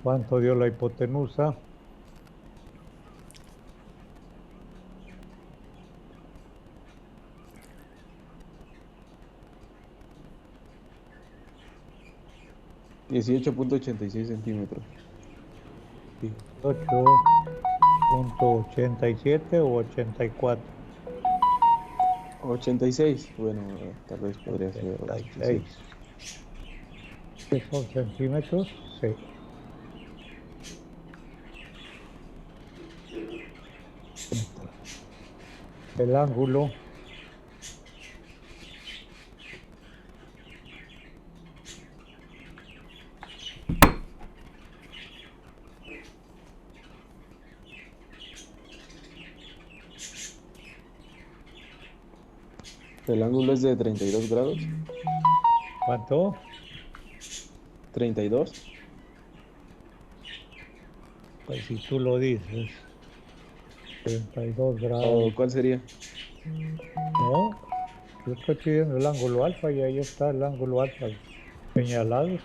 ¿Cuánto dio la hipotenusa? $18.86 centímetros. 18.87 o 84. 86. Bueno, tal vez podría ser 86. 86. ¿Qué son centímetros? Sí. El ángulo, El ángulo es de 32 grados. ¿cuánto? 32. Pues si tú lo dices, 32 ¿O grados. cuál sería? No, yo estoy pidiendo el ángulo alfa y ahí está el ángulo alfa señalado.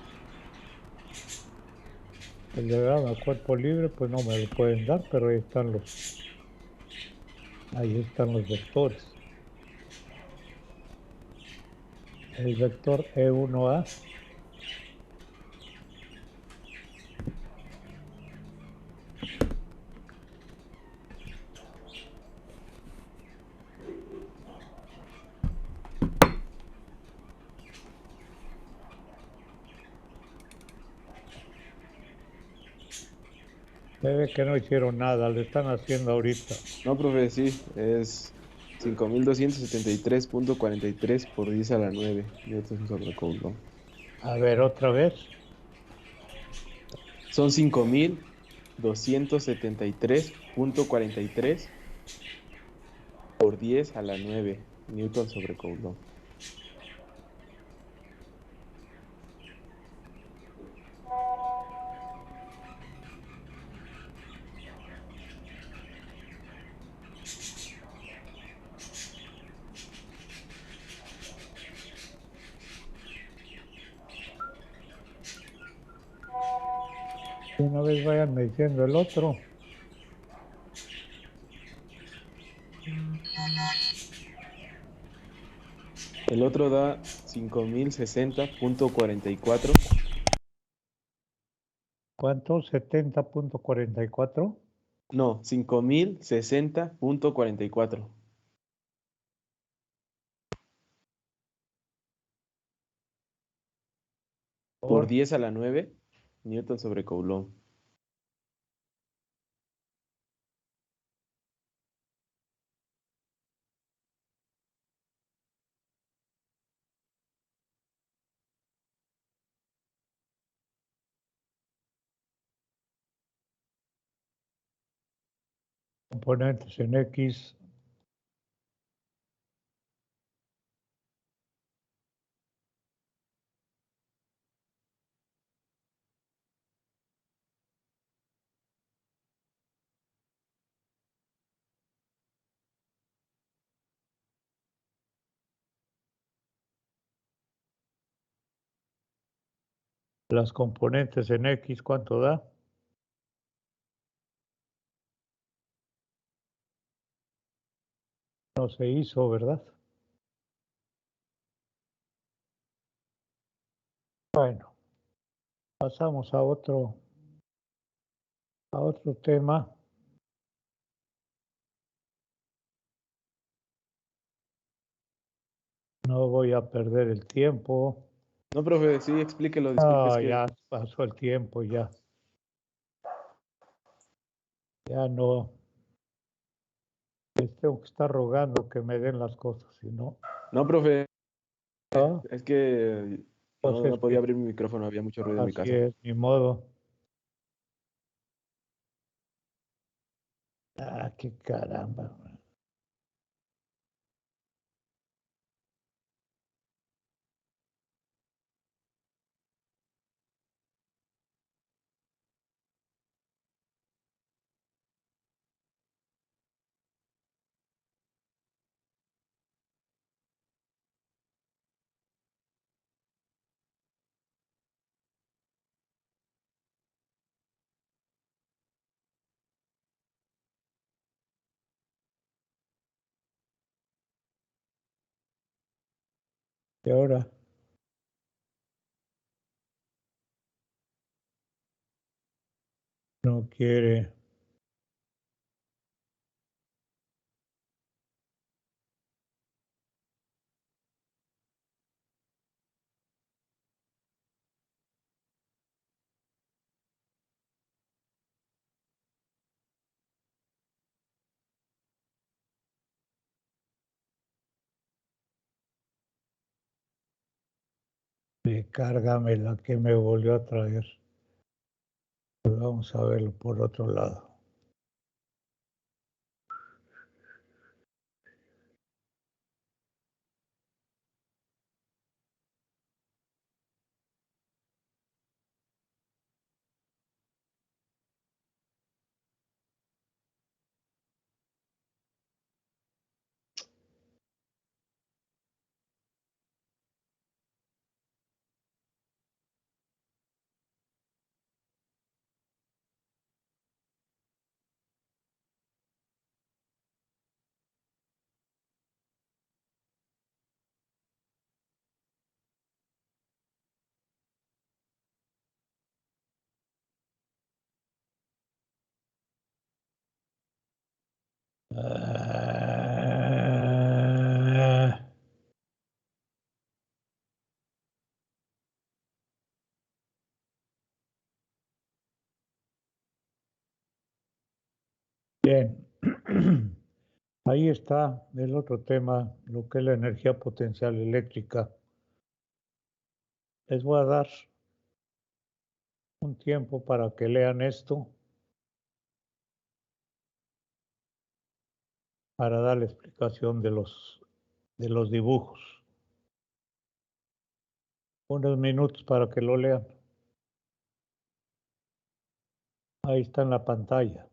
El diagrama de cuerpo libre, pues no me lo pueden dar, pero ahí están los vectores. El vector E1A, se ve que no hicieron nada, lo están haciendo ahorita. No, profe, sí, es 5273.43 por 10 a la 9 newtons sobre Coulomb. A ver, otra vez. Son 5273.43 por 10 a la 9 newtons sobre Coulomb. De una vez vayan diciendo el otro. El otro da 5060.44. ¿Cuánto? 70.44 No, 5060.44 por por 10 a la 9 newtons sobre Coulomb. componentes en X. Las componentes en X, ¿cuánto da? No se hizo, ¿verdad? Bueno, pasamos a otro tema. No voy a perder el tiempo. No, profe, sí, explíquelo, disculpe, es Ah, que ya pasó el tiempo, ya. Ya no. Les tengo que estar rogando que me den las cosas, si no. no, profe, Ah, es que pues no es podía que abrir mi micrófono, había mucho ruido en mi así casa. es, ni modo. Ah, qué caramba. Y ahora no quiere. Cárgame la que me volvió a traer. Pues vamos a verlo por otro lado. Ah, bien. Ahí está el otro tema, lo que es la energía potencial eléctrica. Les voy a dar un tiempo para que lean esto, para dar la explicación de los dibujos. Unos minutos para que lo lean. Ahí está en la pantalla.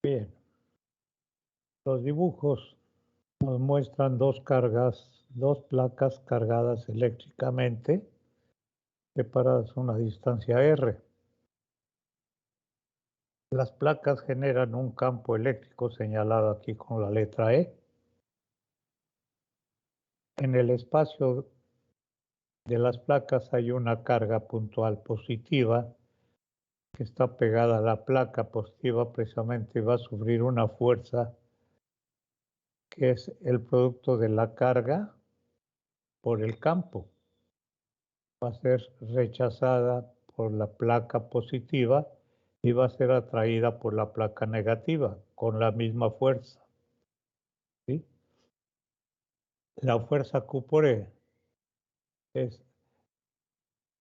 Bien, los dibujos nos muestran dos placas cargadas eléctricamente, separadas a una distancia R. Las placas generan un campo eléctrico señalado aquí con la letra E. En el espacio de las placas hay una carga puntual positiva que está pegada a la placa positiva, precisamente va a sufrir una fuerza que es el producto de la carga por el campo. Va a ser rechazada por la placa positiva y va a ser atraída por la placa negativa con la misma fuerza. ¿Sí? La fuerza Q por E es,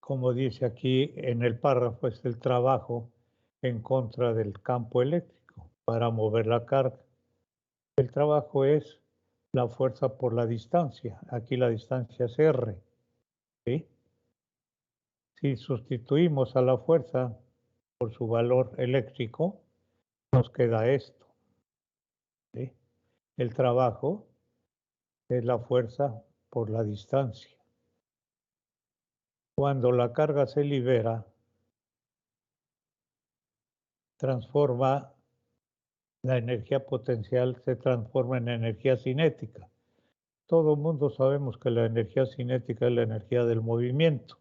como dice aquí en el párrafo, es el trabajo en contra del campo eléctrico para mover la carga. El trabajo es la fuerza por la distancia. Aquí la distancia es R. ¿Sí? Si sustituimos a la fuerza por su valor eléctrico, nos queda esto. ¿Sí? El trabajo es la fuerza por la distancia. Cuando la carga se libera, transforma la energía potencial, se transforma en energía cinética. Todo el mundo sabemos que la energía cinética es la energía del movimiento.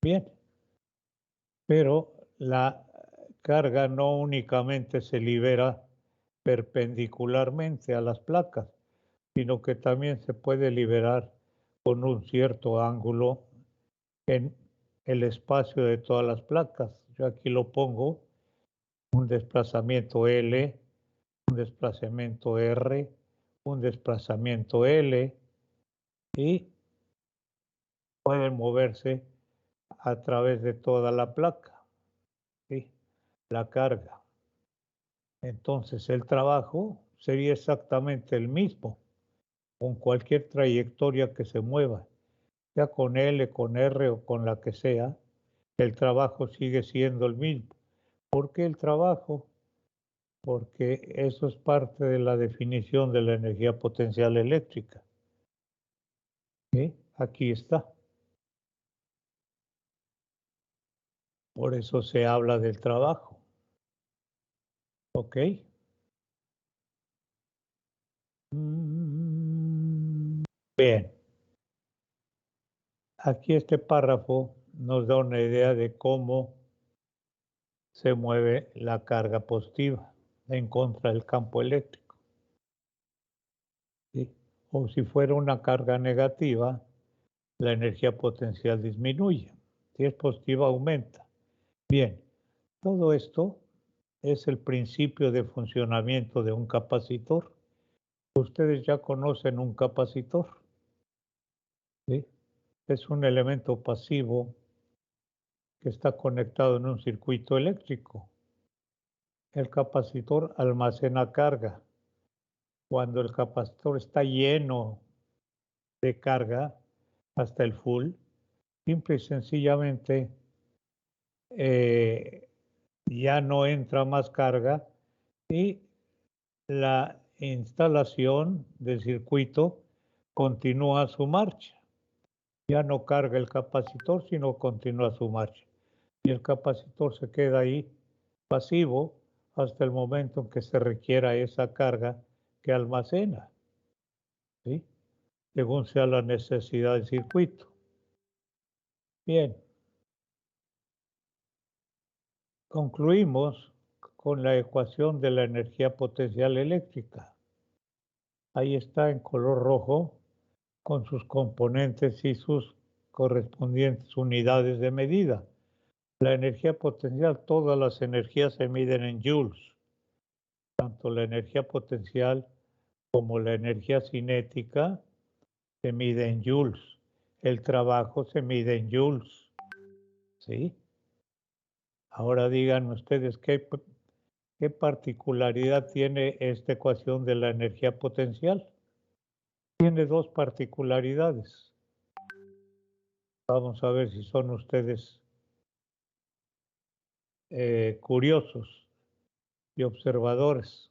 Bien, pero la carga no únicamente se libera perpendicularmente a las placas, sino que también se puede liberar con un cierto ángulo en el espacio de todas las placas. Yo aquí lo pongo, un desplazamiento L, un desplazamiento R, un desplazamiento L, y pueden moverse a través de toda la placa, ¿sí? La carga. Entonces el trabajo sería exactamente el mismo con cualquier trayectoria que se mueva, ya con L, con R o con la que sea, el trabajo sigue siendo el mismo. ¿Por qué el trabajo? Porque eso es parte de la definición de la energía potencial eléctrica. ¿Sí? Aquí está. Por eso se habla del trabajo. ¿Ok? Bien. Aquí este párrafo nos da una idea de cómo se mueve la carga positiva en contra del campo eléctrico. ¿Sí? O si fuera una carga negativa, la energía potencial disminuye. Si es positiva, aumenta. Bien, todo esto es el principio de funcionamiento de un capacitor. Ustedes ya conocen un capacitor, ¿sí? Es un elemento pasivo que está conectado en un circuito eléctrico. El capacitor almacena carga. Cuando el capacitor está lleno de carga hasta el full, simple y sencillamente ya no entra más carga y la instalación del circuito continúa su marcha. Ya no carga el capacitor, sino continúa su marcha. Y el capacitor se queda ahí pasivo hasta el momento en que se requiera esa carga que almacena, ¿sí? Según sea la necesidad del circuito. Bien, concluimos con la ecuación de la energía potencial eléctrica. Ahí está en color rojo con sus componentes y sus correspondientes unidades de medida. La energía potencial, todas las energías se miden en joules, tanto la energía potencial como la energía cinética se mide en joules. El trabajo se mide en joules, ¿sí? Ahora digan ustedes qué particularidad tiene esta ecuación de la energía potencial. Tiene dos particularidades. Vamos a ver si son ustedes curiosos y observadores.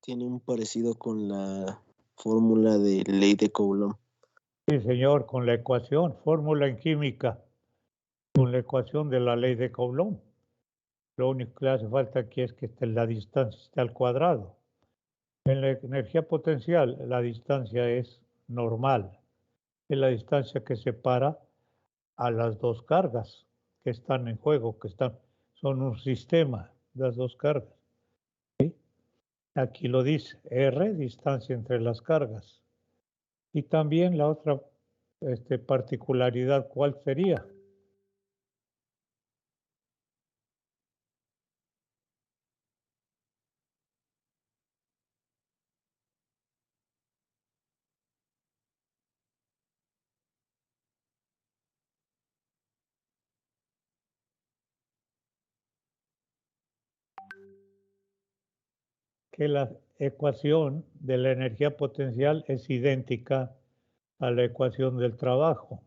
Tiene un parecido con la fórmula de ley de Coulomb. Sí, señor, con la ecuación, fórmula en química, con la ecuación de la ley de Coulomb. Lo único que le hace falta aquí es que la distancia esté al cuadrado. En la energía potencial, la distancia es normal. Es la distancia que separa a las dos cargas. que están en juego, son un sistema, las dos cargas. ¿Sí? Aquí lo dice, R, distancia entre las cargas. Y también la otra particularidad, ¿cuál sería? Que la ecuación de la energía potencial es idéntica a la ecuación del trabajo.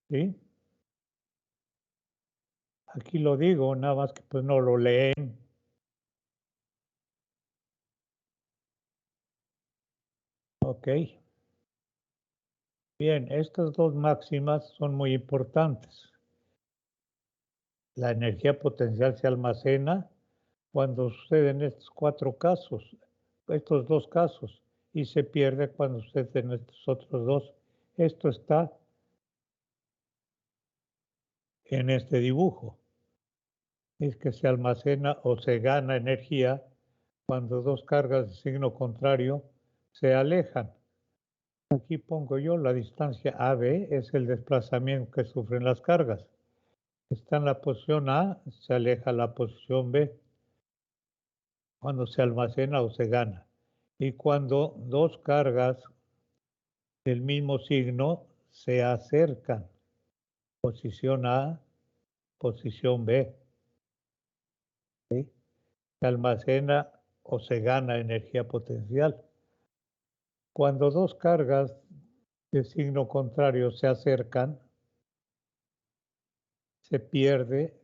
¿Sí? Aquí lo digo, nada más que pues no lo leen. Ok. Bien, estas dos máximas son muy importantes. La energía potencial se almacena cuando suceden estos cuatro casos, estos dos casos, y se pierde cuando suceden estos otros dos. Esto está en este dibujo. Es que se almacena o se gana energía cuando dos cargas de signo contrario se alejan. Aquí pongo yo la distancia AB, es el desplazamiento que sufren las cargas. Está en la posición A, se aleja la posición B cuando se almacena o se gana. Y cuando dos cargas del mismo signo se acercan, posición A, posición B, ¿sí? Se almacena o se gana energía potencial. Cuando dos cargas de signo contrario se acercan, se pierde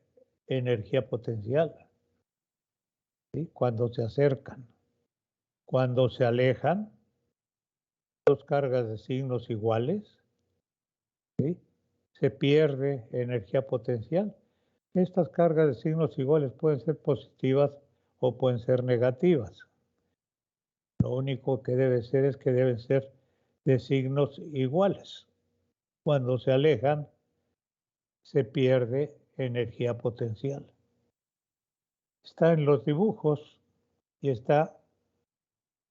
energía potencial, ¿sí? Cuando se acercan. Cuando se alejan, dos cargas de signos iguales, ¿sí? Se pierde energía potencial. Estas cargas de signos iguales pueden ser positivas o pueden ser negativas. Lo único que debe ser es que deben ser de signos iguales. Cuando se alejan, se pierde energía potencial. Está en los dibujos y está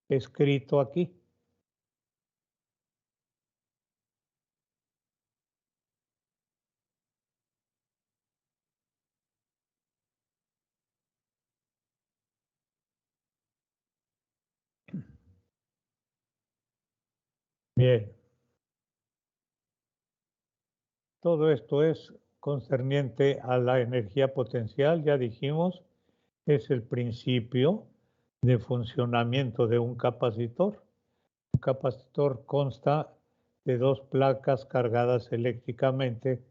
escrito aquí. Bien. Todo esto es concerniente a la energía potencial, ya dijimos, es el principio de funcionamiento de un capacitor. Un capacitor consta de dos placas cargadas eléctricamente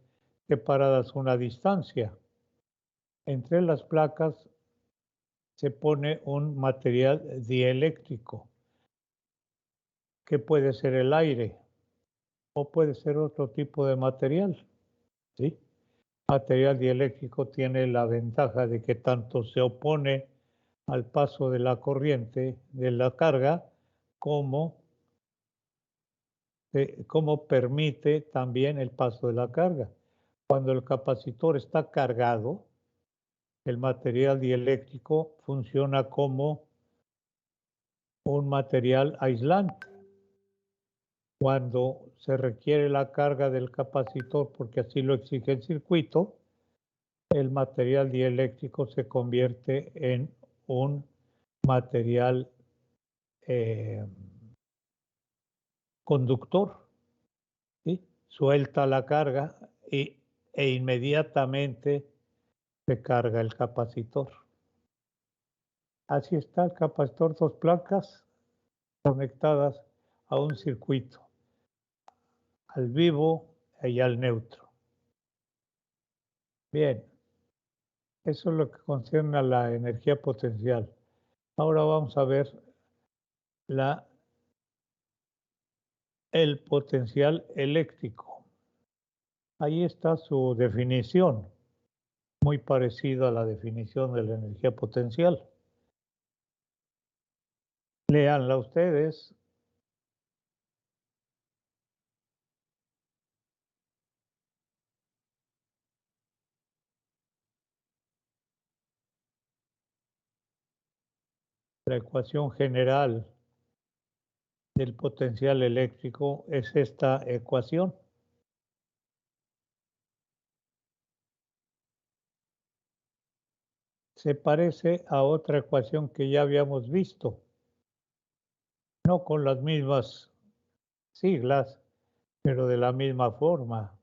separadas una distancia. Entre las placas se pone un material dieléctrico, que puede ser el aire o puede ser otro tipo de material, ¿sí? Material dieléctrico tiene la ventaja de que tanto se opone al paso de la corriente de la carga como permite también el paso de la carga. Cuando el capacitor está cargado, el material dieléctrico funciona como un material aislante. Cuando se requiere la carga del capacitor, porque así lo exige el circuito, el material dieléctrico se convierte en un material conductor, ¿sí? Suelta la carga e inmediatamente se carga el capacitor. Así está el capacitor, dos placas conectadas a un circuito, al vivo y al neutro. Bien, eso es lo que concierne a la energía potencial. Ahora vamos a ver el potencial eléctrico. Ahí está su definición, muy parecida a la definición de la energía potencial. Léanla ustedes. La ecuación general del potencial eléctrico es esta ecuación. Se parece a otra ecuación que ya habíamos visto, no con las mismas siglas, pero de la misma forma.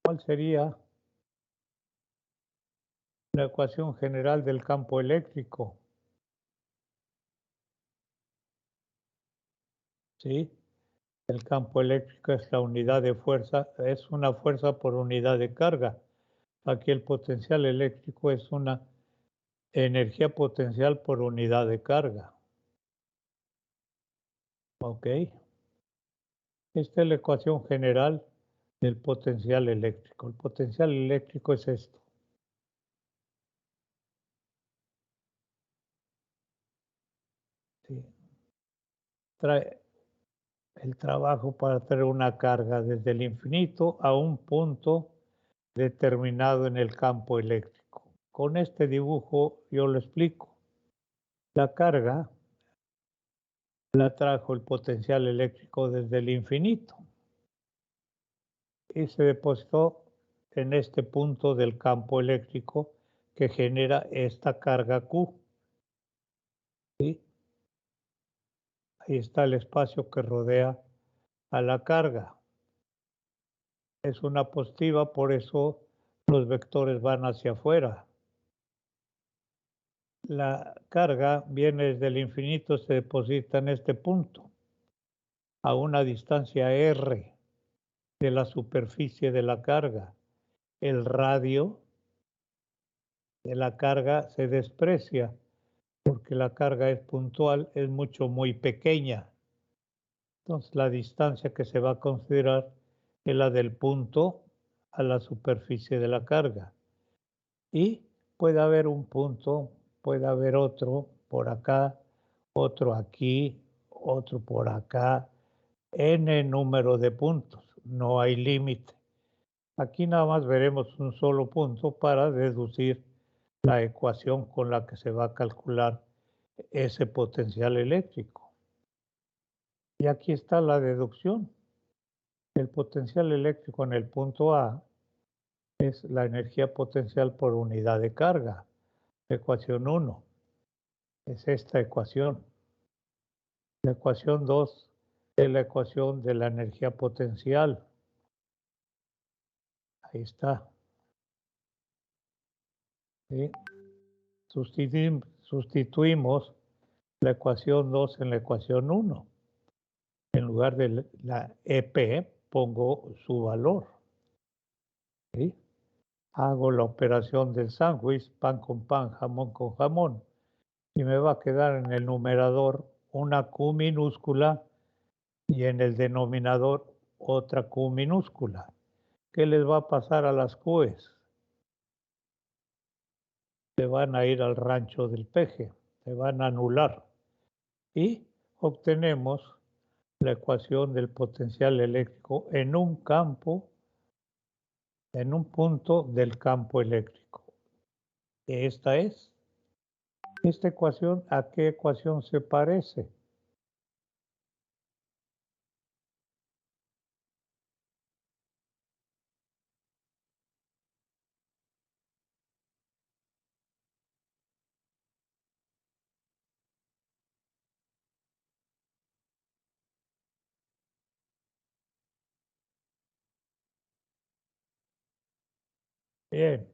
¿Cuál sería la ecuación general del campo eléctrico? ¿Sí? El campo eléctrico es la unidad de fuerza, es una fuerza por unidad de carga. Aquí el potencial eléctrico es una energía potencial por unidad de carga. ¿Ok? Esta es la ecuación general del potencial eléctrico. El potencial eléctrico es esto. ¿Sí? Trae el trabajo para traer una carga desde el infinito a un punto determinado en el campo eléctrico. Con este dibujo yo lo explico. La carga la trajo el potencial eléctrico desde el infinito y se depositó en este punto del campo eléctrico que genera esta carga Q. ¿Sí? Ahí está el espacio que rodea a la carga. Es una positiva, por eso los vectores van hacia afuera. La carga viene desde el infinito, se deposita en este punto, a una distancia r de la superficie de la carga. El radio de la carga se desprecia porque la carga es puntual, es muy pequeña. Entonces la distancia que se va a considerar es la del punto a la superficie de la carga. Y puede haber un punto, puede haber otro por acá, otro aquí, otro por acá, n número de puntos, no hay límite. Aquí nada más veremos un solo punto para deducir la ecuación con la que se va a calcular ese potencial eléctrico. Y aquí está la deducción. El potencial eléctrico en el punto A es la energía potencial por unidad de carga, ecuación 1. Es esta ecuación. La ecuación 2 es la ecuación de la energía potencial. Ahí está. ¿Sí? Sustituimos la ecuación 2 en la ecuación 1. En lugar de la EP pongo su valor. ¿Sí? Hago la operación del sándwich, pan con pan, jamón con jamón. Y me va a quedar en el numerador una Q minúscula y en el denominador otra Q minúscula. ¿Qué les va a pasar a las Qs? Se van a ir al rancho del peje, se van a anular. Y obtenemos la ecuación del potencial eléctrico en un campo, en un punto del campo eléctrico. Esta es. Esta ecuación, ¿a qué ecuación se parece? Bien,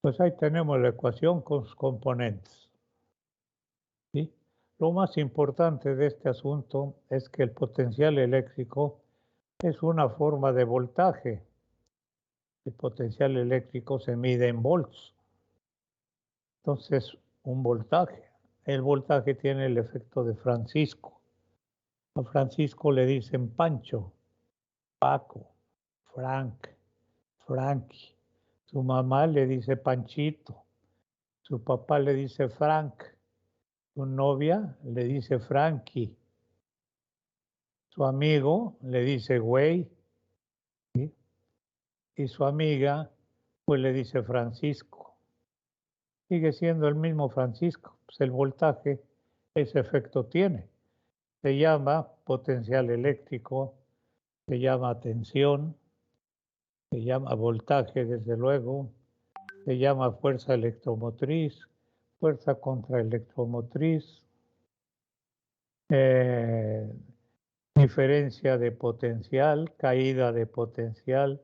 pues ahí tenemos la ecuación con sus componentes. ¿Sí? Lo más importante de este asunto es que el potencial eléctrico es una forma de voltaje. El potencial eléctrico se mide en volts. Entonces, un voltaje. El voltaje tiene el efecto de Francisco. A Francisco le dicen Pancho, Paco, Frank, Frankie. Su mamá le dice Panchito. Su papá le dice Frank. Su novia le dice Frankie. Su amigo le dice güey. ¿Sí? Y su amiga pues le dice Francisco. Sigue siendo el mismo, Francisco. Pues el voltaje ese efecto tiene. Se llama potencial eléctrico, se llama tensión, se llama voltaje, desde luego, se llama fuerza electromotriz, fuerza contraelectromotriz, diferencia de potencial, caída de potencial,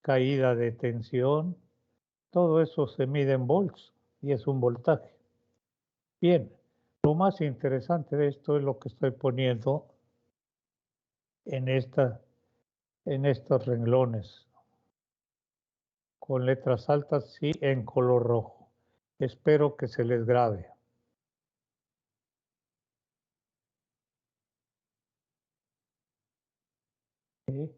caída de tensión. Todo eso se mide en volts y es un voltaje. Bien, lo más interesante de esto es lo que estoy poniendo en estos renglones con letras altas y en color rojo. Espero que se les grabe. ¿Sí?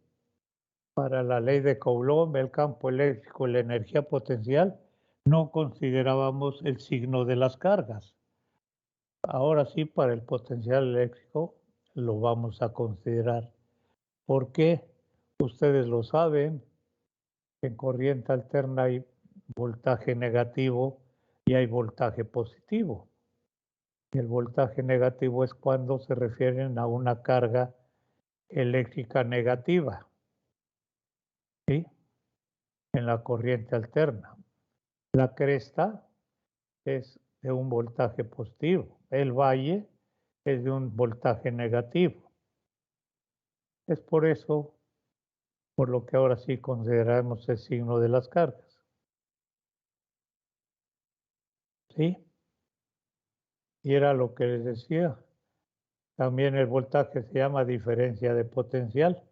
Para la ley de Coulomb, el campo eléctrico y la energía potencial, no considerábamos el signo de las cargas. Ahora sí, para el potencial eléctrico lo vamos a considerar. ¿Por qué? Ustedes lo saben, en corriente alterna hay voltaje negativo y hay voltaje positivo. El voltaje negativo es cuando se refieren a una carga eléctrica negativa, ¿sí? En la corriente alterna. La cresta es de un voltaje positivo. El valle es de un voltaje negativo. Es por eso, por lo que ahora sí consideramos el signo de las cargas. ¿Sí? Y era lo que les decía. También el voltaje se llama diferencia de potencial.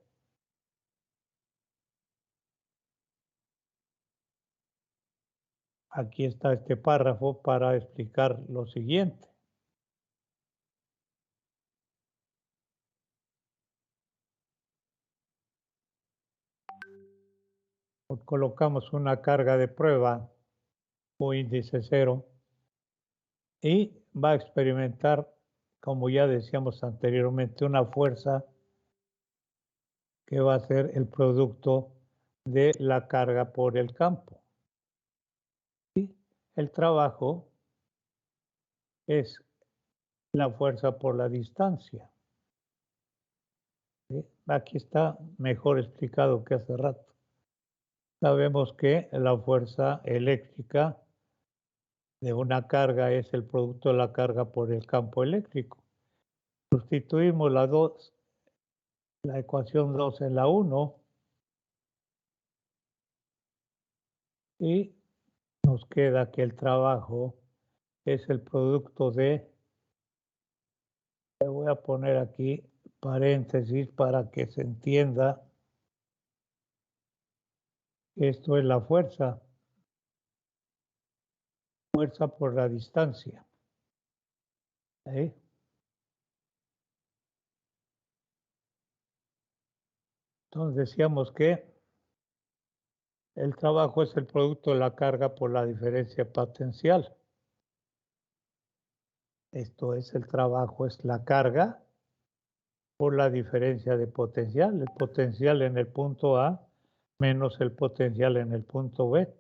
Aquí está este párrafo para explicar lo siguiente. Colocamos una carga de prueba o índice cero y va a experimentar, como ya decíamos anteriormente, una fuerza que va a ser el producto de la carga por el campo. Y el trabajo es la fuerza por la distancia. ¿Sí? Aquí está mejor explicado que hace rato. Sabemos que la fuerza eléctrica de una carga es el producto de la carga por el campo eléctrico. Sustituimos la ecuación 2 en la 1 y nos queda que el trabajo es el producto de, le voy a poner aquí paréntesis para que se entienda, esto es la fuerza por la distancia. ¿Sí? Entonces decíamos que el trabajo es el producto de la carga por la diferencia potencial. Esto es, el trabajo es la carga por la diferencia de potencial. El potencial en el punto A menos el potencial en el punto B.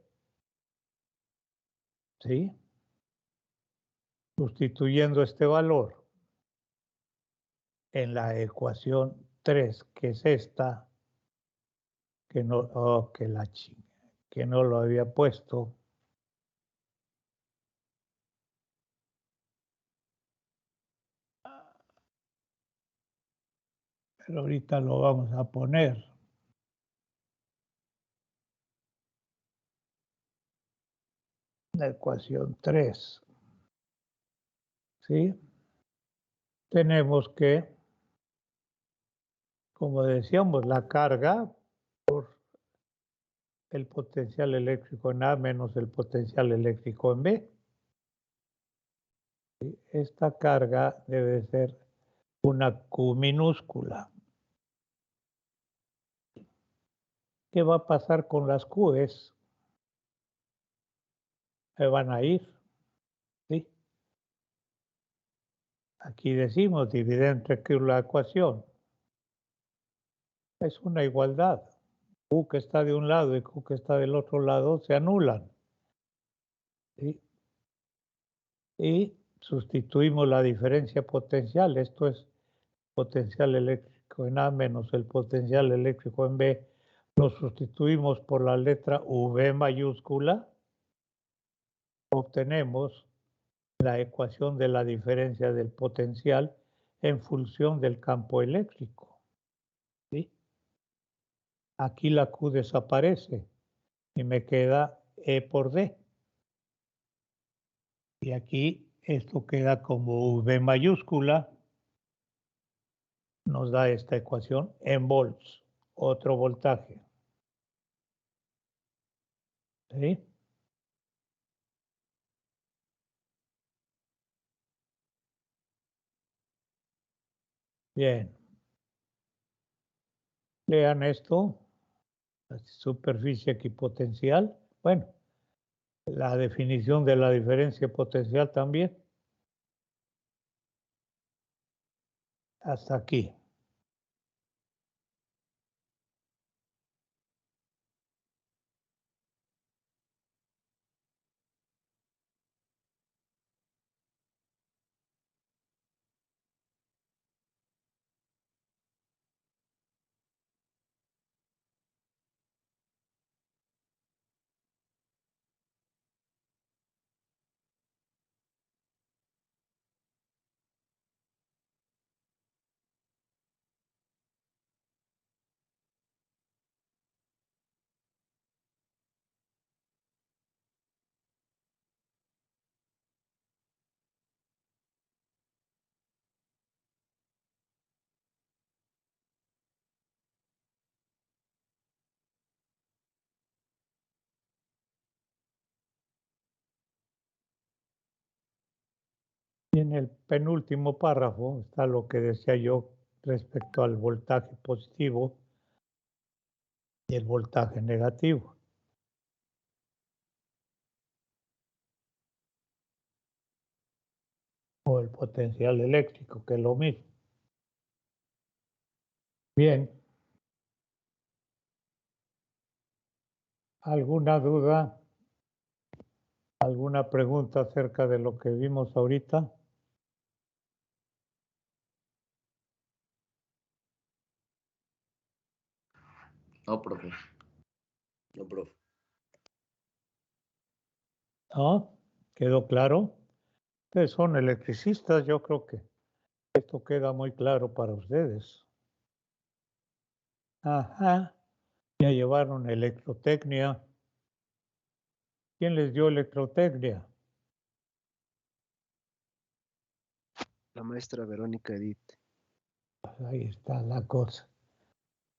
¿Sí? Sustituyendo este valor en la ecuación 3, que es esta, que no, que no lo había puesto. Pero ahorita lo vamos a poner. La ecuación 3. ¿Sí? Tenemos que, como decíamos, la carga por el potencial eléctrico en A menos el potencial eléctrico en B. Esta carga debe ser una Q minúscula. ¿Qué va a pasar con las Qs? Se van a ir, ¿sí? Aquí decimos dividir entre Q la ecuación. Es una igualdad. Q que está de un lado y Q que está del otro lado se anulan. ¿Sí? y sustituimos la diferencia potencial. Esto es potencial eléctrico en A menos el potencial eléctrico en B. Lo sustituimos por la letra V mayúscula. Obtenemos la ecuación de la diferencia del potencial en función del campo eléctrico. ¿Sí? Aquí la Q desaparece y me queda E por D. Y aquí esto queda como V mayúscula. Nos da esta ecuación en volts, otro voltaje. ¿Sí? Bien. Vean esto, la superficie equipotencial. Bueno, la definición de la diferencia potencial también. Hasta aquí. Y en el penúltimo párrafo está lo que decía yo respecto al voltaje positivo y el voltaje negativo. O el potencial eléctrico, que es lo mismo. Bien. ¿Alguna duda? ¿Alguna pregunta acerca de lo que vimos ahorita? No, profe. No, profe. ¿No? ¿Quedó claro? Ustedes son electricistas, yo creo que esto queda muy claro para ustedes. Ajá, ya llevaron electrotecnia. ¿Quién les dio electrotecnia? La maestra Verónica Edith. Pues ahí está la cosa.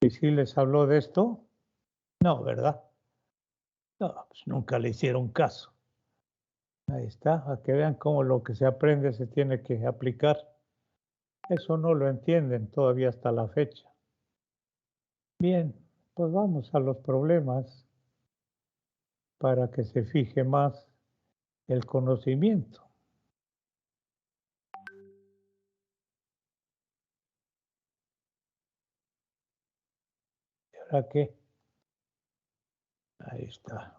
¿Y si les habló de esto? No, ¿verdad? No, pues nunca le hicieron caso. Ahí está, a que vean cómo lo que se aprende se tiene que aplicar. Eso no lo entienden todavía hasta la fecha. Bien, pues vamos a los problemas para que se fije más el conocimiento. ¿Y ahora qué? Ahí está.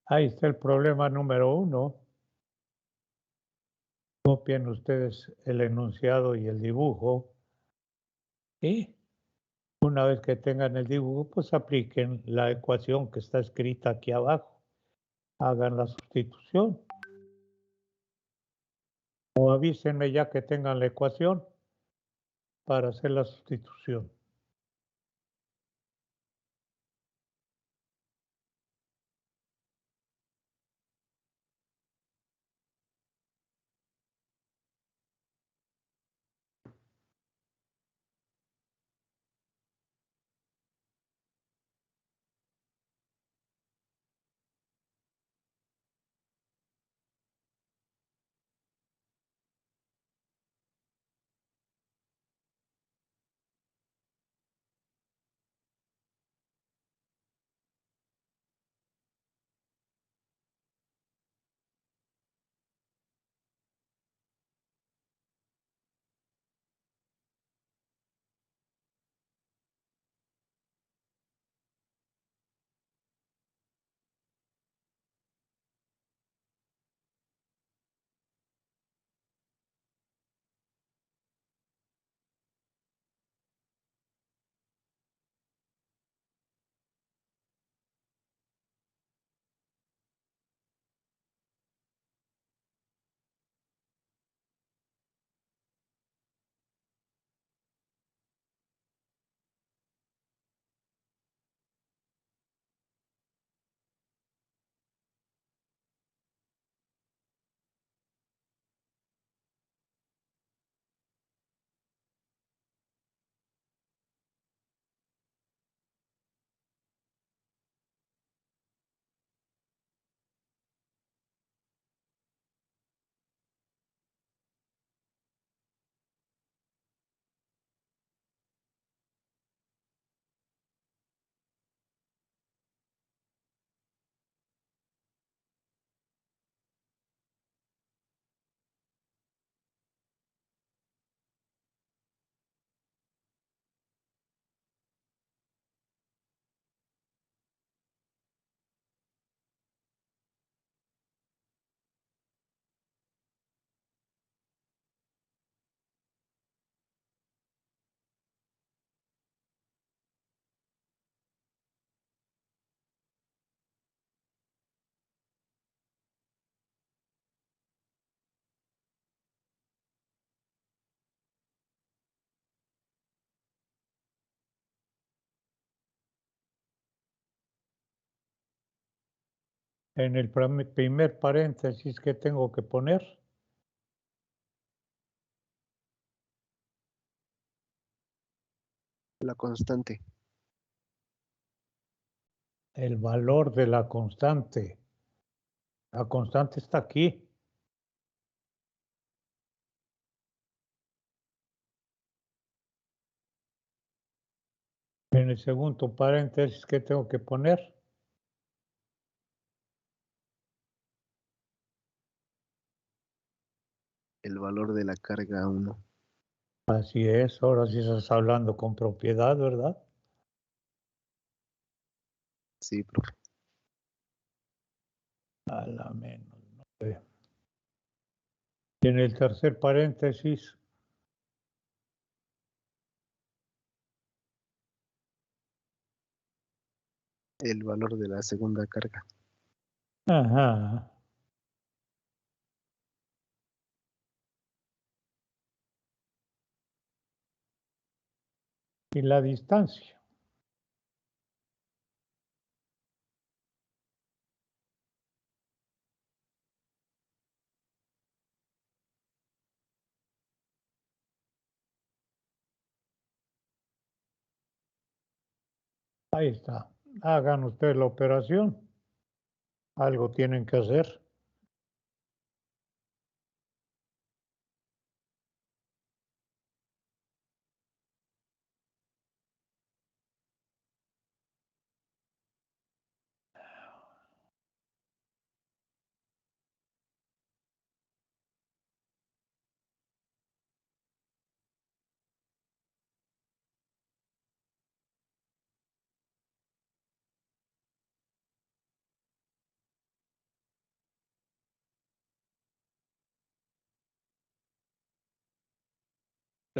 Ahí está el problema número 1. Copien ustedes el enunciado y el dibujo. Y una vez que tengan el dibujo, pues apliquen la ecuación que está escrita aquí abajo. Hagan la sustitución. O avísenme ya que tengan la ecuación para hacer la sustitución. En el primer paréntesis, ¿qué tengo que poner? La constante. El valor de la constante. La constante está aquí. En el segundo paréntesis, ¿qué tengo que poner? El valor de la carga 1. Así es, ahora sí estás hablando con propiedad, ¿verdad? Sí, profe. A la menos 9. Y en el tercer paréntesis, El valor de la segunda carga. ajá, y la distancia. Ahí está. Hagan ustedes la operación. Algo tienen que hacer.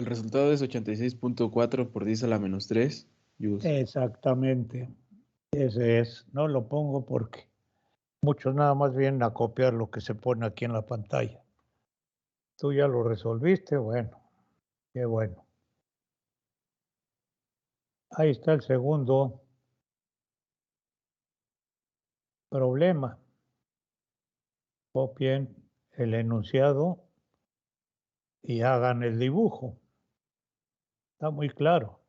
El resultado es 86.4 por 10 a la menos 3 joules. Exactamente. Ese es. No lo pongo porque muchos nada más vienen a copiar lo que se pone aquí en la pantalla. Tú ya lo resolviste, bueno, qué bueno. Ahí está el segundo problema. Copien el enunciado y hagan el dibujo. Está muy claro.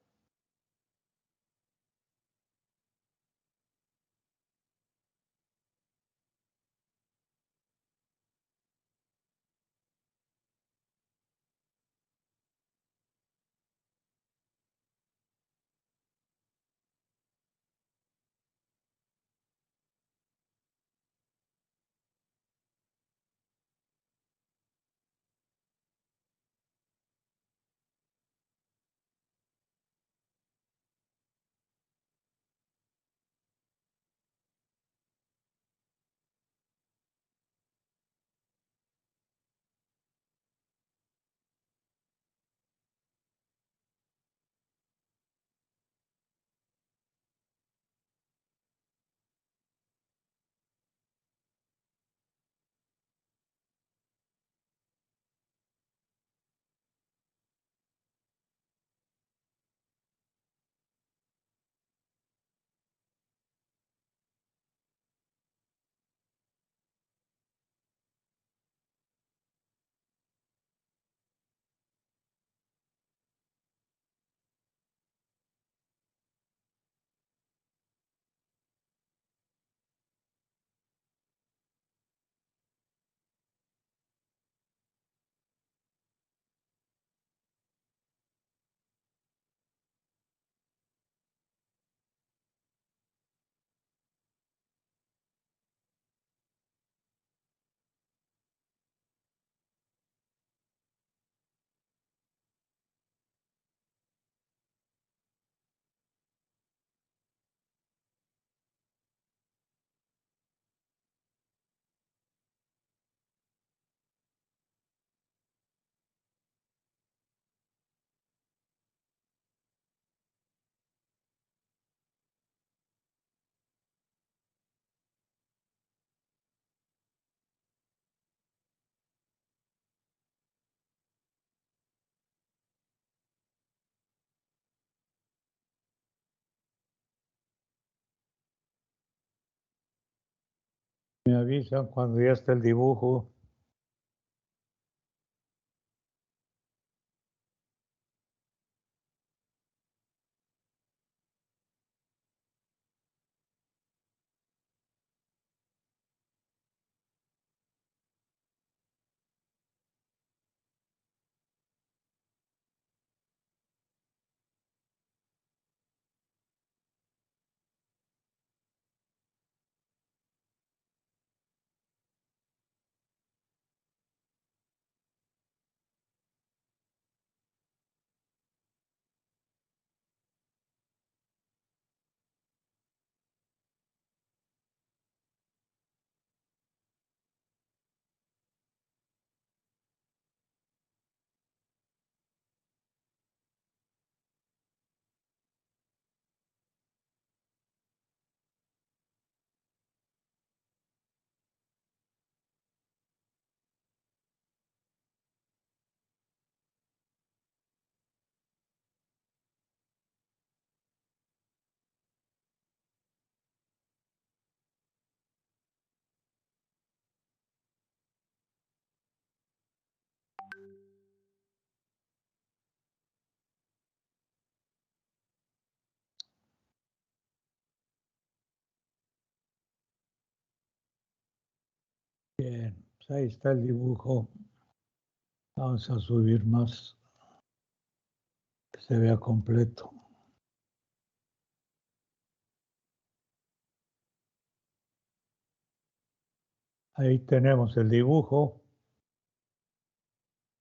avisan cuando ya está el dibujo. Bien, pues ahí está el dibujo. Vamos a subir más, que se vea completo. Ahí tenemos el dibujo.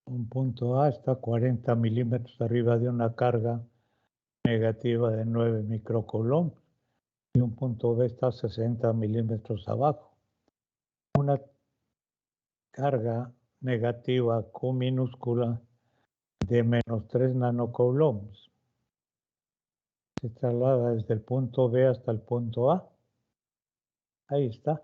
Un punto A está 40 milímetros arriba de una carga negativa de 9 microcoulomb y un punto B está 60 milímetros abajo. Una carga negativa Q minúscula de menos 3 nanocoulombs. Se traslada desde el punto B hasta el punto A. Ahí está.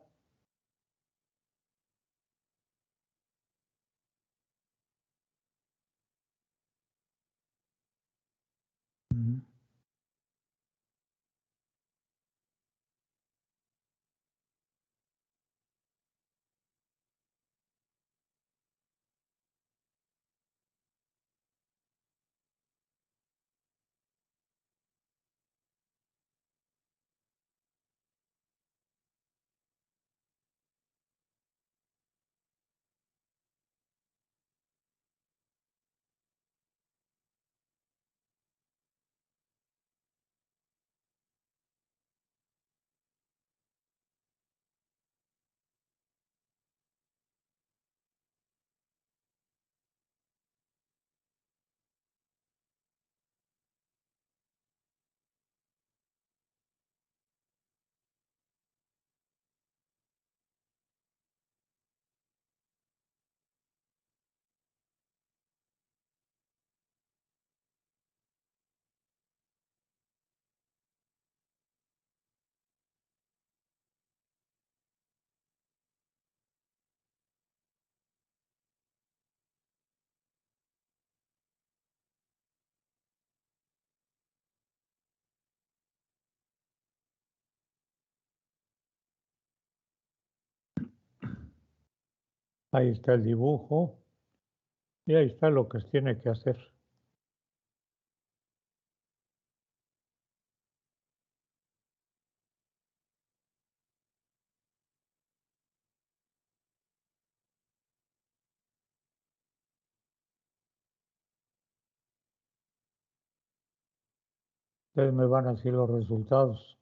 Ahí está el dibujo y ahí está lo que se tiene que hacer. Ustedes me van a decir los resultados.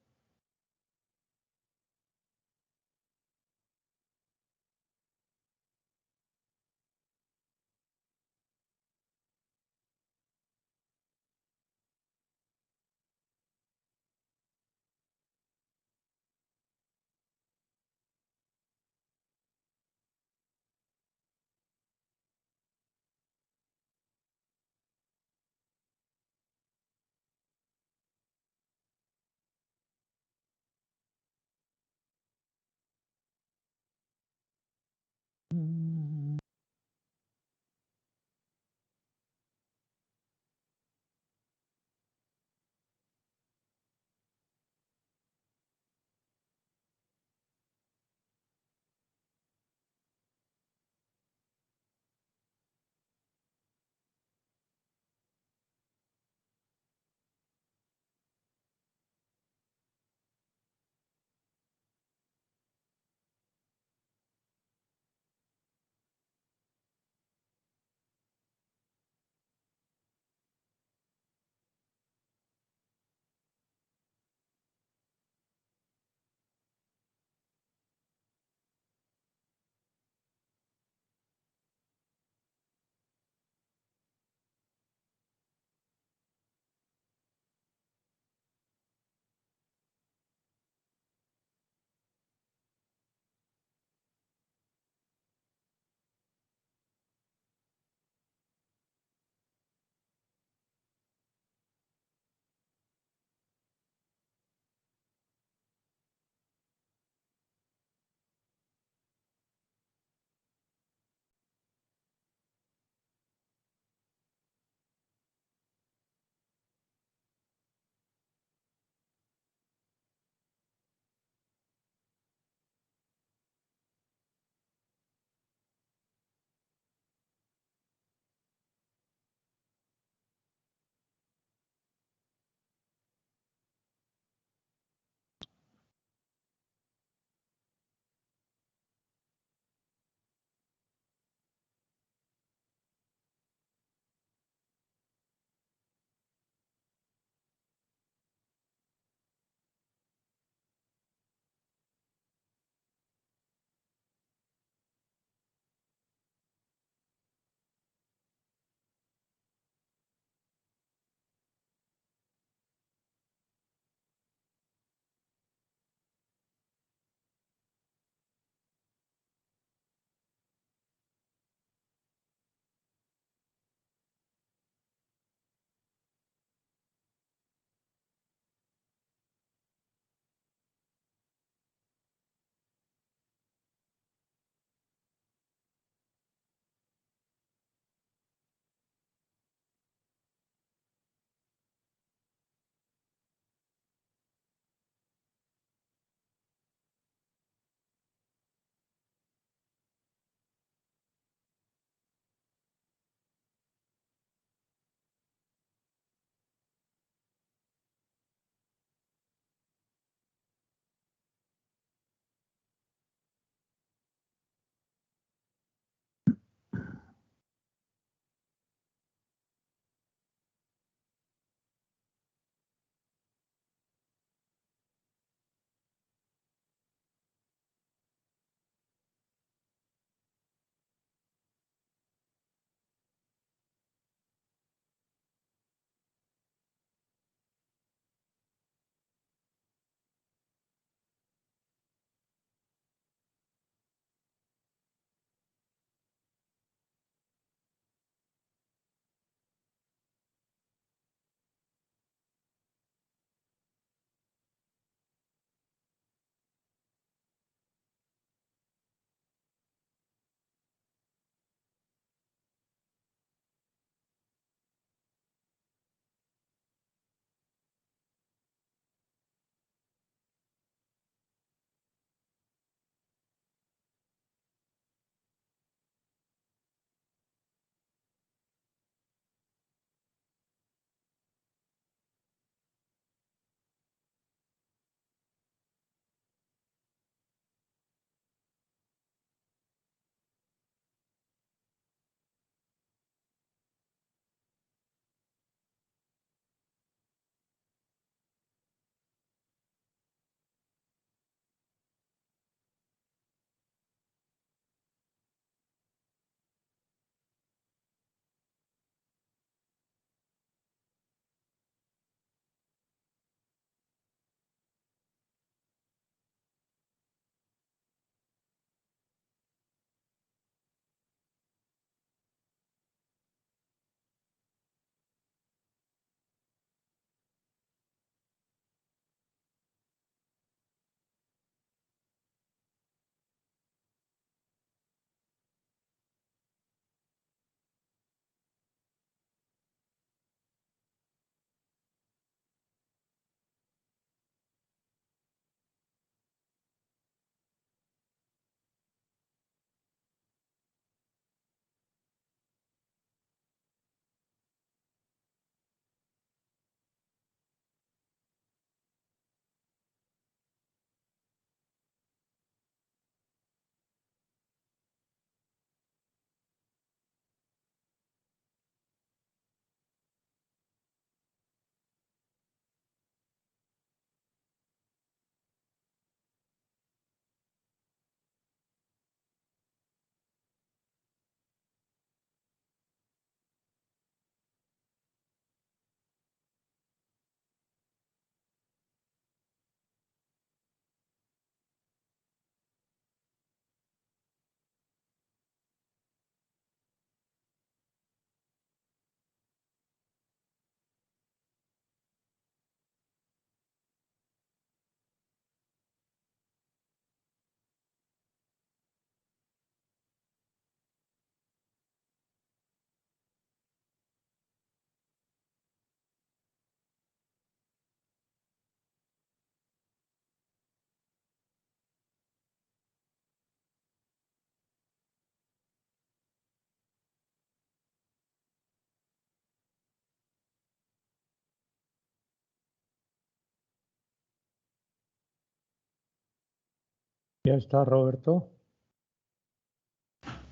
¿Ya está, Roberto?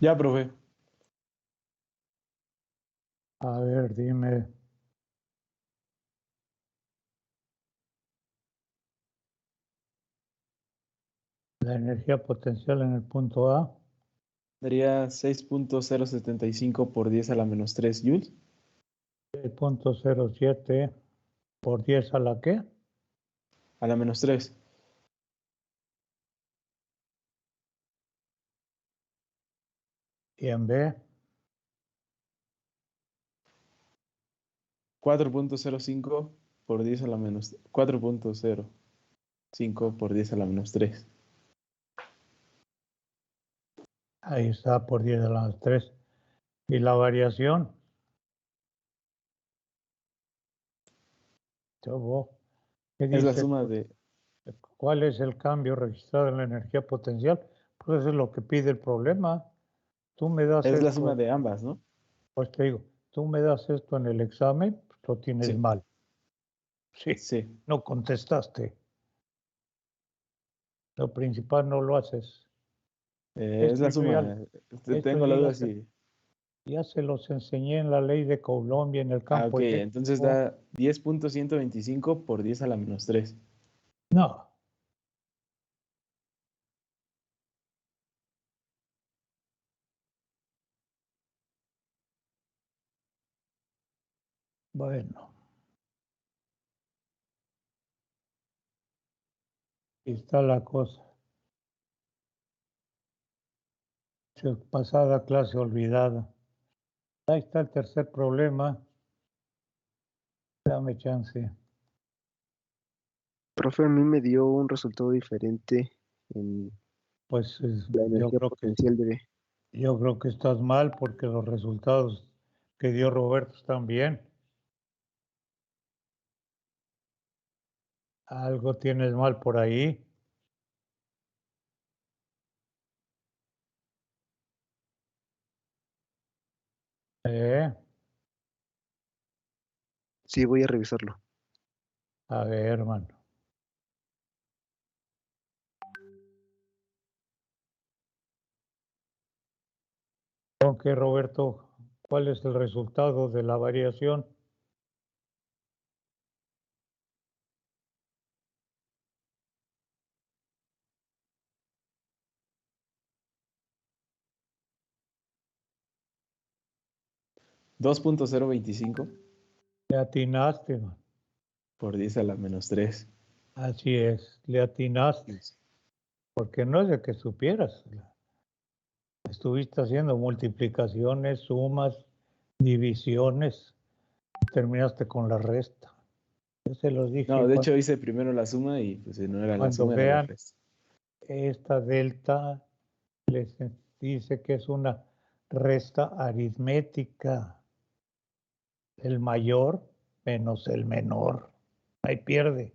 Ya, profe. A ver, dime. La energía potencial en el punto A, Daría 6.075 por 10 a la menos 3 joules. 6.07 por 10 a la qué? A la menos 3. Y en B, 4.05 por 10 a la menos 4.05 por 10 a la menos 3. ahí está por 10 a la 3. ¿Y la variación? Chavo, ¿qué Es la dice? suma de... ¿Cuál es el cambio registrado en la energía potencial? Pues eso es lo que pide el problema. Tú me das Es la suma esto, de ambas, ¿no? pues te digo, tú me das esto en el examen, pues lo tienes Sí. mal. Sí, Sí. no contestaste. Lo principal no lo haces. Es Esto la yo ya, suma. esto Tengo yo la duda si... ya se los enseñé en la ley de Coulomb y en el Ah, campo ok. Entonces eléctrico. da 10.125 por 10 a la menos 3. No, bueno, ahí está la cosa. Pasada clase olvidada. Ahí está el tercer problema. Dame chance. Profe, a mí me dio un resultado diferente en Pues la energía potencial de B. yo creo que estás mal porque los resultados que dio Roberto están bien. Algo tienes mal por ahí. ¿Eh? Sí, voy a revisarlo. A ver, hermano. Ok, Roberto, ¿cuál es el resultado de la variación? ¿2.025 Le atinaste, man. por 10 a la menos 3? Así es, le atinaste, porque no es de que supieras. Estuviste haciendo multiplicaciones, sumas, divisiones, terminaste con la resta. Yo se los dije, No, de hecho hice primero la suma y pues no era la cuando suma, era la vean resta. esta delta, les dice que es una resta aritmética. El mayor menos el menor. Ahí pierde.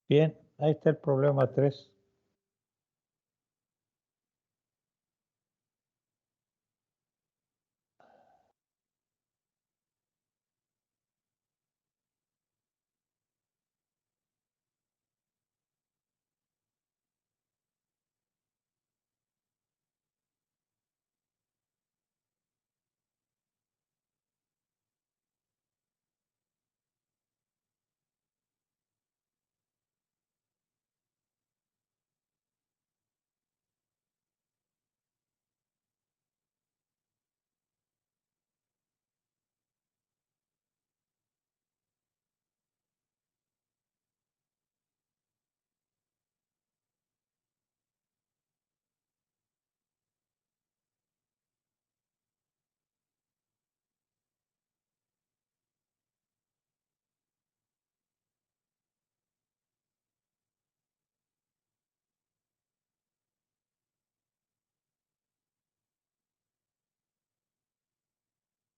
Bien, ahí está el problema 3.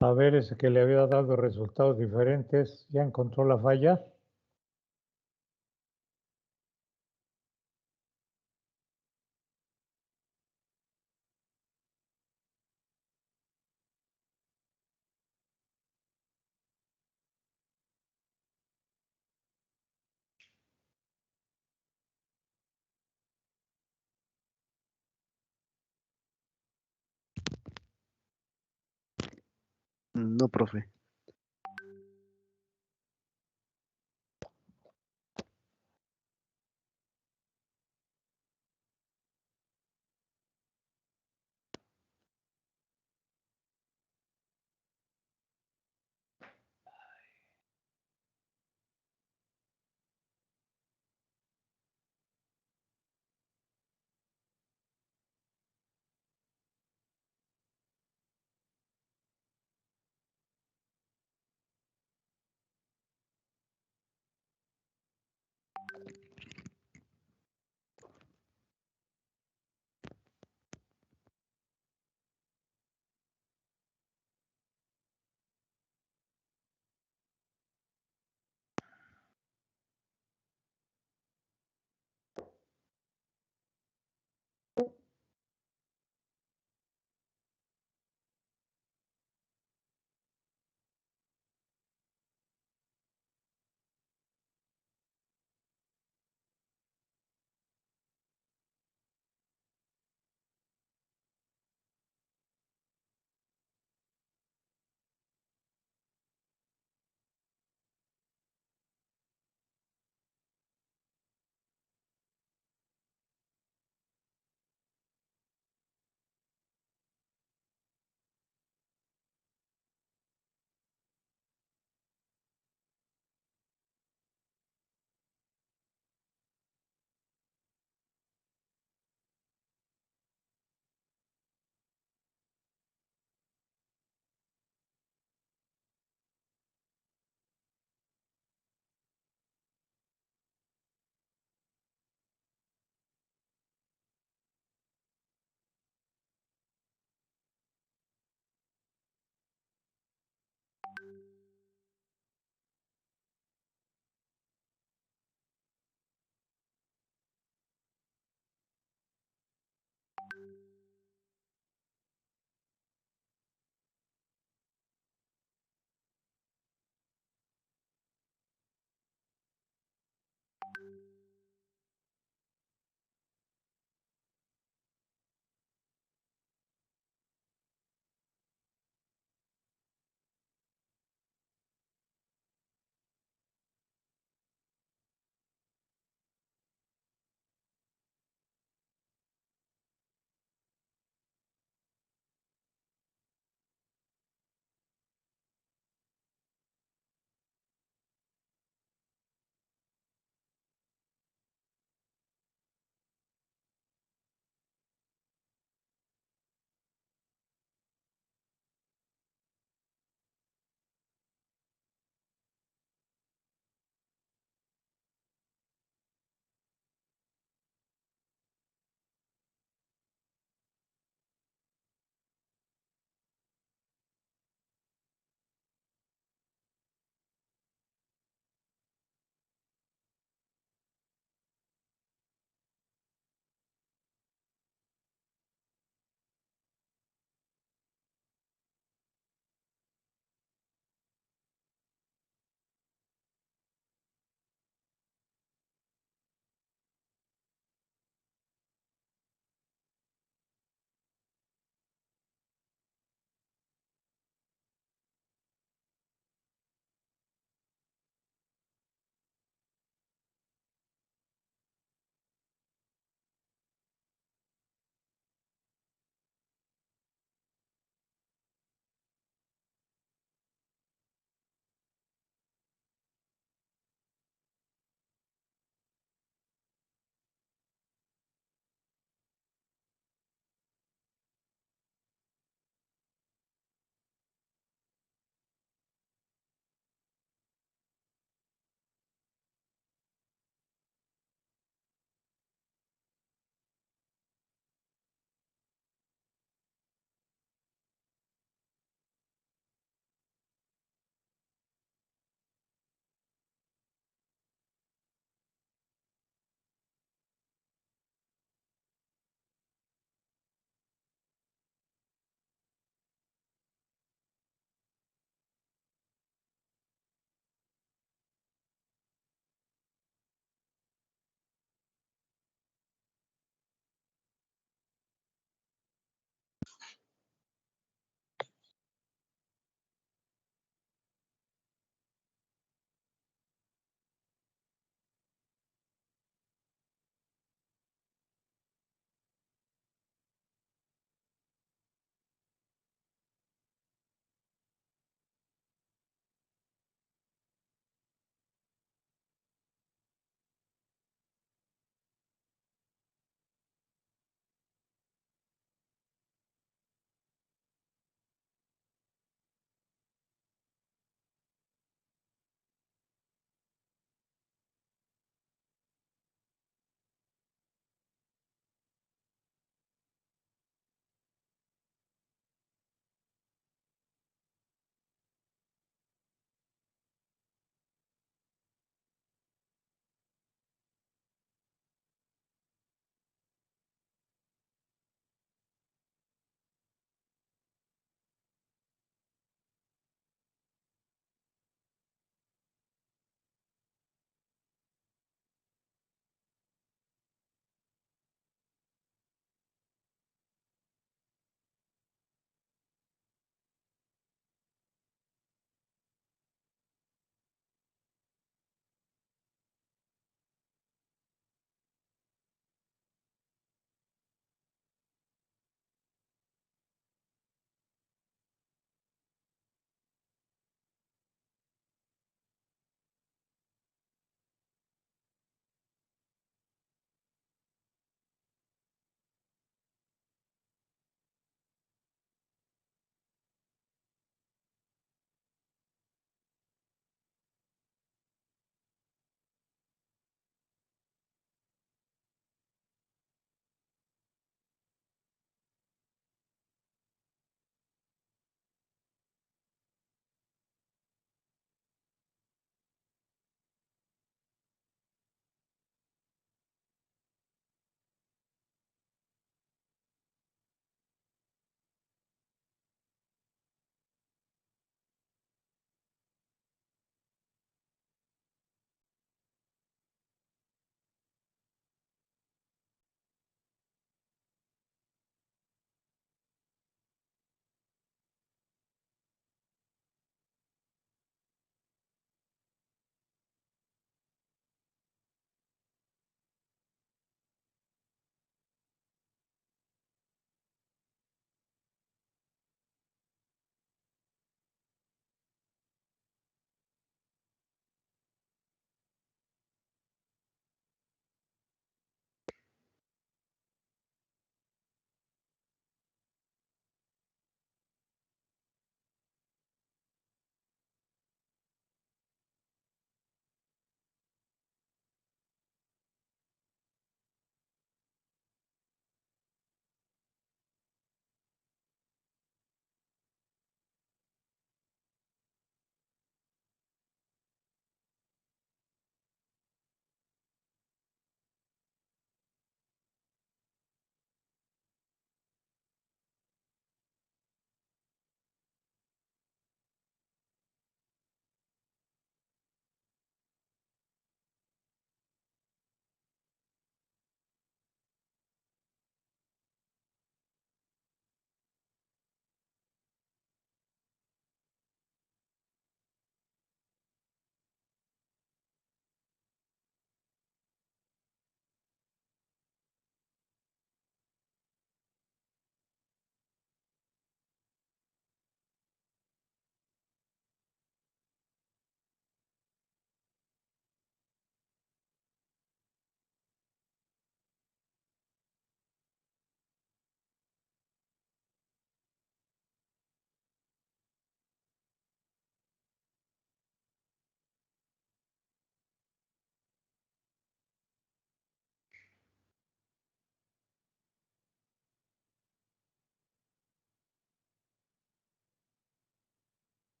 A ver, ese que le había dado resultados diferentes, ¿ya encontró la falla? No, profe.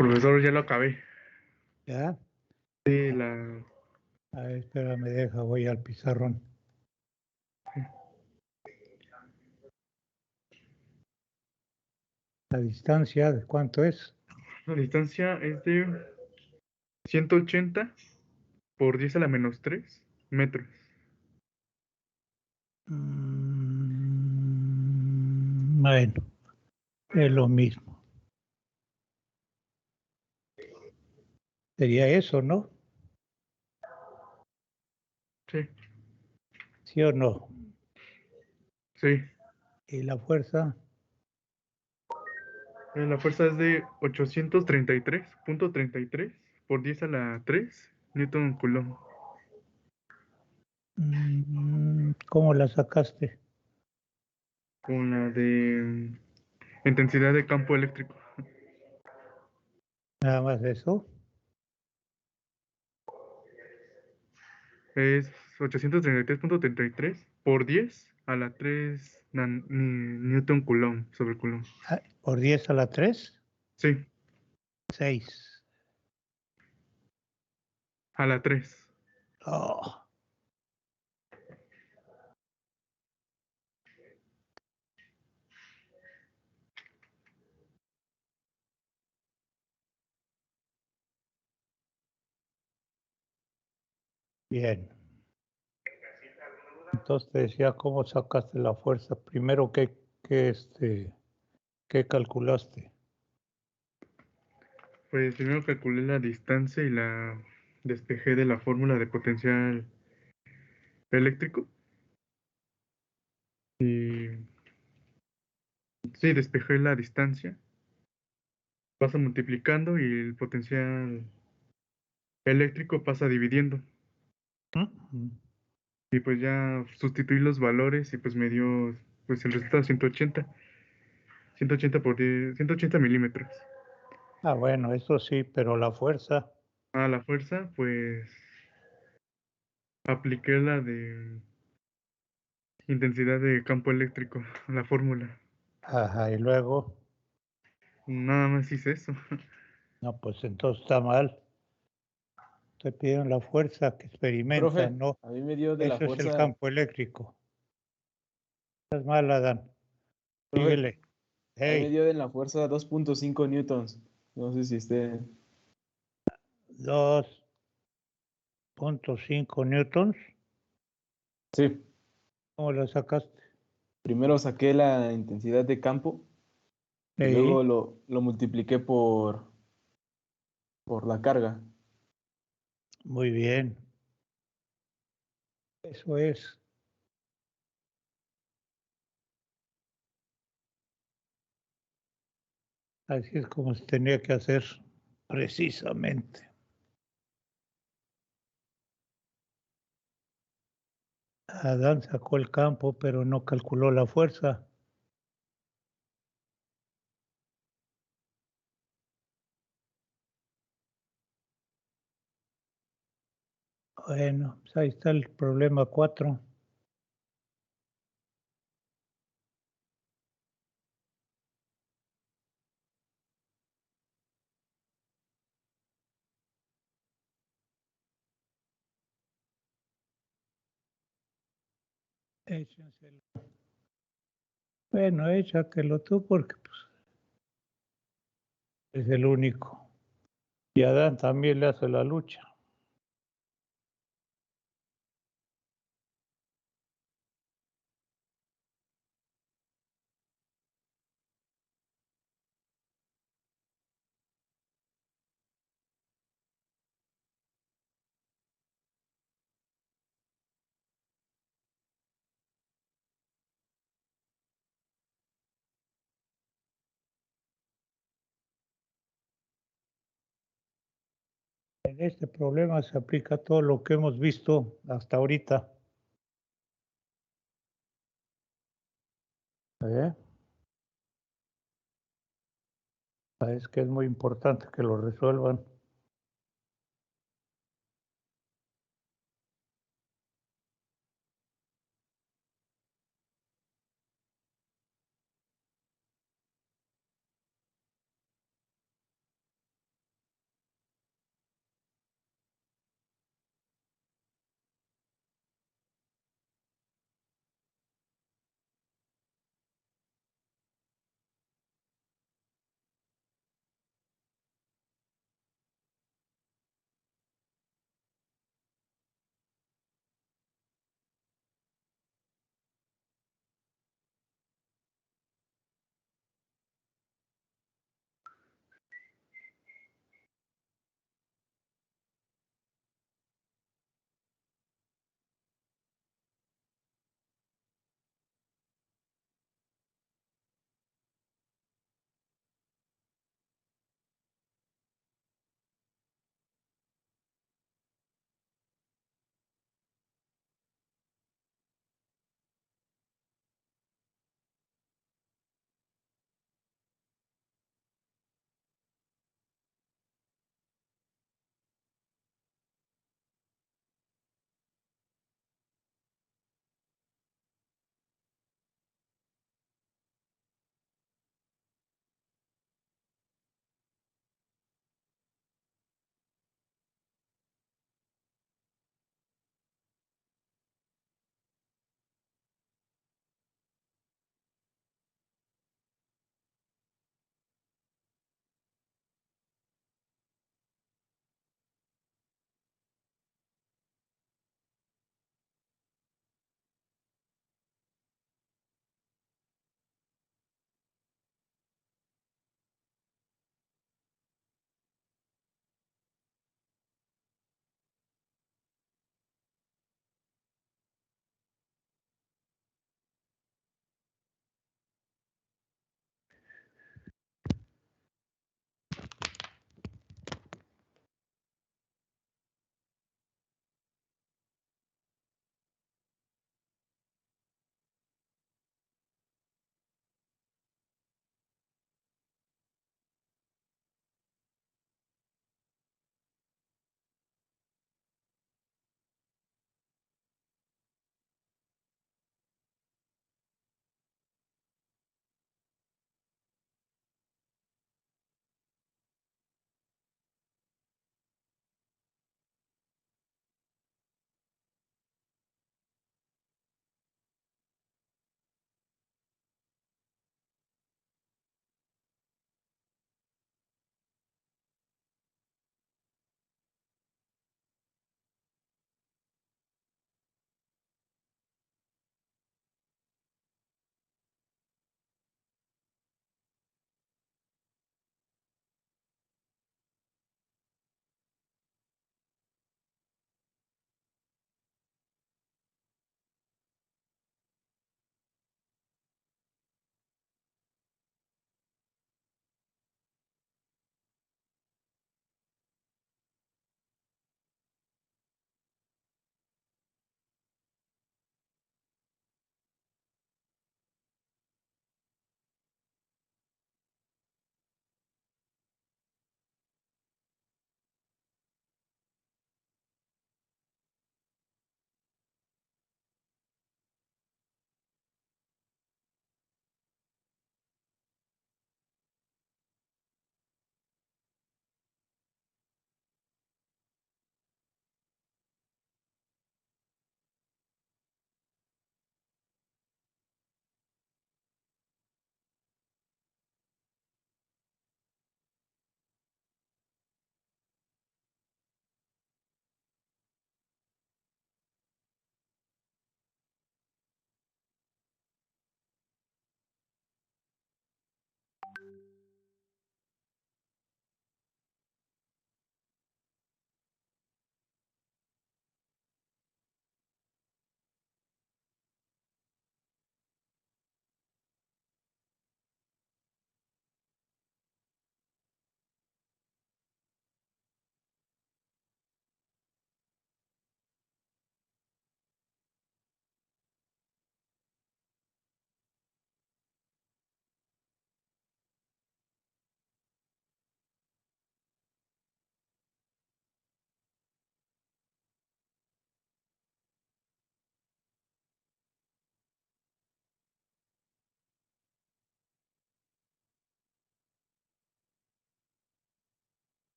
Profesor, ya lo acabé. ¿Ya? Sí, la... A ver, espérame, deja, voy al pizarrón. La distancia, ¿de cuánto es? La distancia es de 180 por 10 a la menos 3 metros. Bueno, es lo mismo. Sería eso, ¿no? Sí, ¿Sí o no? sí. Y la fuerza, La fuerza es de 833.33 por 10 a la 3 Newton Coulomb. ¿cómo la sacaste? Con la de intensidad de campo eléctrico. Nada más eso. Es 833.33 por 10 a la 3 Newton Coulomb sobre Coulomb. Ah, ¿por 10 a la 3? Sí, 6. a la 3. Oh, bien. Entonces te decía, ¿cómo sacaste la fuerza? Primero, ¿qué calculaste? Pues primero calculé la distancia y la despejé de la fórmula de potencial eléctrico. Y sí, despejé la distancia. Pasa multiplicando y el potencial eléctrico pasa dividiendo. Mm, Y pues ya sustituí los valores y pues me dio pues el resultado 180 por 10, 180 milímetros. Ah, bueno, eso sí, pero la fuerza, A la fuerza, pues apliqué la de intensidad de campo eléctrico, la fórmula. ajá, y luego, Nada más hice eso. no, pues entonces está mal. Te piden la fuerza que experimenta, Profe, no, a mí me dio de la eso es el fuerza, campo eléctrico. Estás mal, Adán. profe, Síguele. a mí me Hey, dio de la fuerza 2.5 newtons. No sé si esté. 2.5 newtons. Sí, ¿Cómo lo sacaste? primero saqué la intensidad de campo y luego Sí, lo multipliqué por la carga. muy bien. Eso es. Así es como se tenía que hacer precisamente. Adán sacó el campo, pero no calculó la fuerza. Bueno, pues ahí está el problema 4. Échenselo. Bueno, échatelo tú porque pues, es el único. Y Adán también le hace la lucha. En este problema se aplica todo lo que hemos visto hasta ahorita. ¿Eh? Es que es muy importante que lo resuelvan.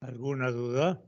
¿Alguna duda?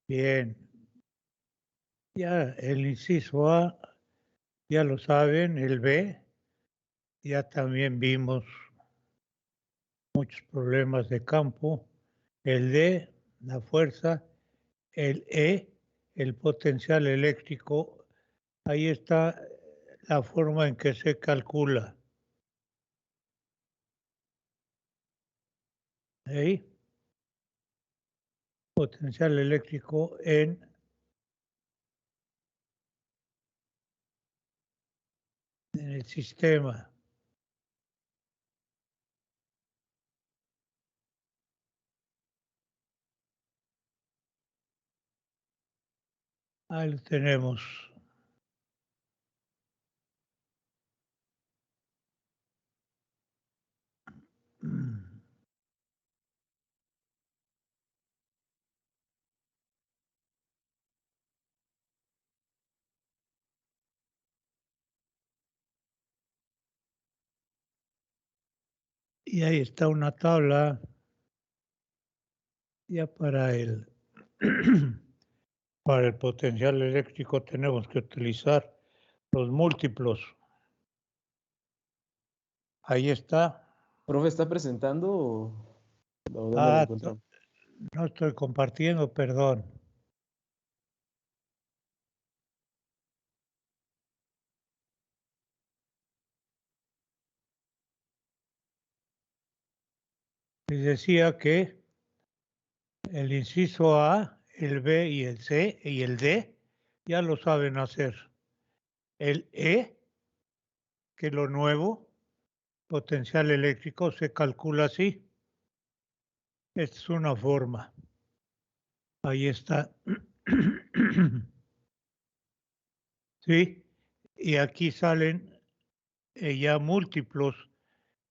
Bien. Ya el inciso A, ya lo saben, el B, ya también vimos muchos problemas de campo. El D, la fuerza. El E, el potencial eléctrico. Ahí está la forma en que se calcula. ¿Sí? Potencial eléctrico en el sistema. Ahí lo tenemos. Y ahí está una tabla ya para el para el potencial eléctrico tenemos que utilizar los múltiplos. Ahí está. ¿Profe, está presentando o dónde lo Ah, encontramos? no estoy compartiendo, perdón. Les decía que el inciso A, el B y el C y el D ya lo saben hacer. El E, que es lo nuevo, potencial eléctrico, se calcula así. Esta es una forma. Ahí está. ¿Sí? Y aquí salen ya múltiplos.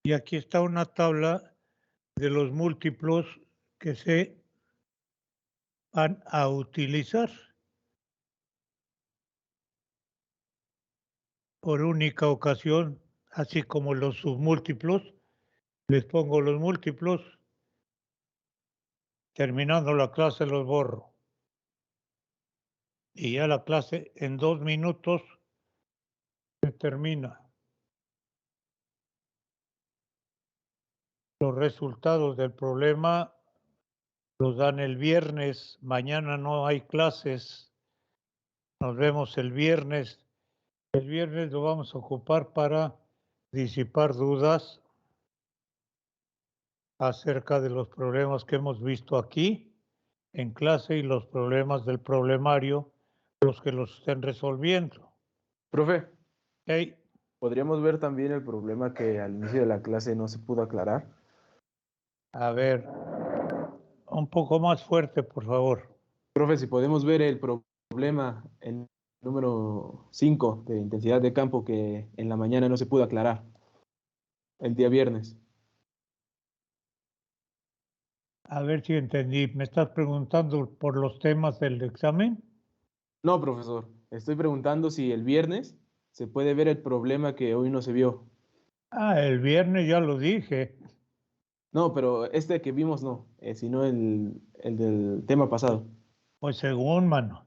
Y aquí está una tabla de los múltiplos que se van a utilizar por única ocasión, así como los submúltiplos. Les pongo los múltiplos, terminando la clase los borro. Y ya la clase en 2 minutos se termina. Los resultados del problema los dan el viernes. Mañana no hay clases. Nos vemos el viernes. El viernes lo vamos a ocupar para disipar dudas acerca de los problemas que hemos visto aquí en clase y los problemas del problemario, los que los estén resolviendo. Profe, Hey, ¿podríamos ver también el problema que al inicio de la clase no se pudo aclarar? a ver, un poco más fuerte, por favor. Profe, si podemos ver el problema en número 5 de intensidad de campo que en la mañana no se pudo aclarar, el día viernes. A ver si entendí. ¿Me estás preguntando por los temas del examen? No, profesor, estoy preguntando si el viernes se puede ver el problema que hoy no se vio. Ah, el viernes ya lo dije. No, pero este que vimos no, sino el del tema pasado. Pues según, mano.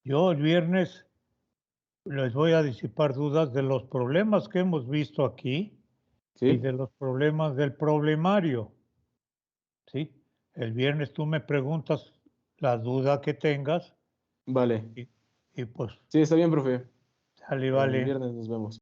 Yo el viernes les voy a disipar dudas de los problemas que hemos visto aquí y ¿Sí? de los problemas del problemario. ¿Sí? El viernes tú me preguntas la duda que tengas Vale. y pues Sí, está bien, profe. sale, El vale. viernes nos vemos.